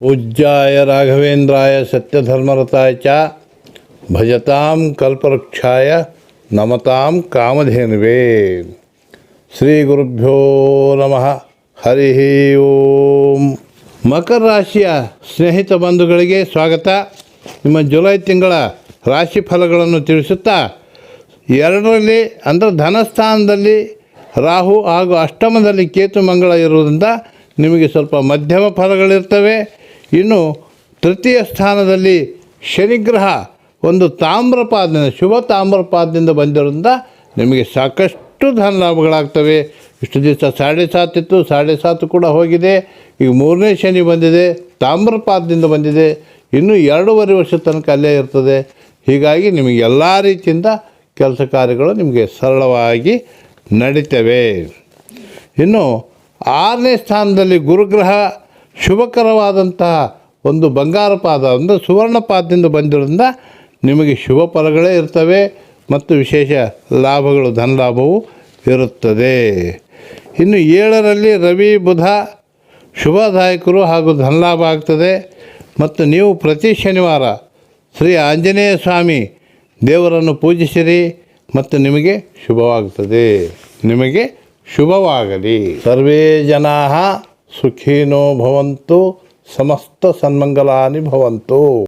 पूज्याय राघवेन्द्राय सत्यधर्मरताय च भजतां कल्पवृक्षाय नमतां कामधेनुवे। ಶ್ರೀ ಗುರುಭ್ಯೋ ನಮಃ. ಹರಿ ಓಂ. ಮಕರ ರಾಶಿಯ ಸ್ನೇಹಿತ ಬಂಧುಗಳಿಗೆ ಸ್ವಾಗತ. ನಿಮ್ಮ ಜುಲೈ ತಿಂಗಳ ರಾಶಿ ಫಲಗಳನ್ನು ತಿಳಿಸುತ್ತಾ, ಎರಡರಲ್ಲಿ ಅಂದರೆ ಧನಸ್ಥಾನದಲ್ಲಿ ರಾಹು ಹಾಗೂ ಅಷ್ಟಮದಲ್ಲಿ ಕೇತು ಮಂಗಳ ಇರುವುದರಿಂದ ನಿಮಗೆ ಸ್ವಲ್ಪ ಮಧ್ಯಮ ಫಲಗಳಿರ್ತವೆ. ಇನ್ನು ತೃತೀಯ ಸ್ಥಾನದಲ್ಲಿ ಶನಿಗ್ರಹ ಒಂದು ತಾಮ್ರಪಾದದಿಂದ ಶುಭ ತಾಮ್ರಪಾದದಿಂದ ಬಂದಿರೋದ್ರಿಂದ ನಿಮಗೆ ಸಾಕಷ್ಟು ಧನ ಲಾಭಗಳಾಗ್ತವೆ. ಇಷ್ಟು ದಿವಸ 7.5 ಇತ್ತು, 7.5 ಕೂಡ ಹೋಗಿದೆ. ಈಗ 3ನೇ ಶನಿ ಬಂದಿದೆ, ತಾಮ್ರಪಾದದಿಂದ ಬಂದಿದೆ. ಇನ್ನೂ 2.5 ವರ್ಷದ ತನಕ ಅಲ್ಲೇ ಇರ್ತದೆ. ಹೀಗಾಗಿ ನಿಮಗೆ ಎಲ್ಲ ರೀತಿಯಿಂದ ಕೆಲಸ ಕಾರ್ಯಗಳು ನಿಮಗೆ ಸರಳವಾಗಿ ನಡೀತವೆ. ಇನ್ನು 6ನೇ ಸ್ಥಾನದಲ್ಲಿ ಗುರುಗ್ರಹ ಶುಭಕರವಾದಂತಹ ಒಂದು ಬಂಗಾರ ಪಾದ ಅಂದರೆ ಸುವರ್ಣ ಪಾದದಿಂದ ಬಂದಿರೋದ್ರಿಂದ ನಿಮಗೆ ಶುಭ ಫಲಗಳೇ ಇರ್ತವೆ ಮತ್ತು ವಿಶೇಷ ಲಾಭಗಳು, ಧನ ಲಾಭವು ಇರುತ್ತದೆ. ಇನ್ನು 7ರಲ್ಲಿ ರವಿ ಬುಧ ಶುಭದಾಯಕರು ಹಾಗೂ ಧನಲಾಭ ಆಗ್ತದೆ. ಮತ್ತು ನೀವು ಪ್ರತಿ ಶನಿವಾರ ಶ್ರೀ ಆಂಜನೇಯ ಸ್ವಾಮಿ ದೇವರನ್ನು ಪೂಜಿಸಿರಿ ಮತ್ತು ನಿಮಗೆ ಶುಭವಾಗುತ್ತದೆ. ನಿಮಗೆ ಶುಭವಾಗಲಿ. ಸರ್ವೇ ಜನಾಃ ಸುಖಿನೋ ಭವಂತು, ಸಮಸ್ತ ಸನ್ಮಂಗಲಾನಿ ಭವಂತು.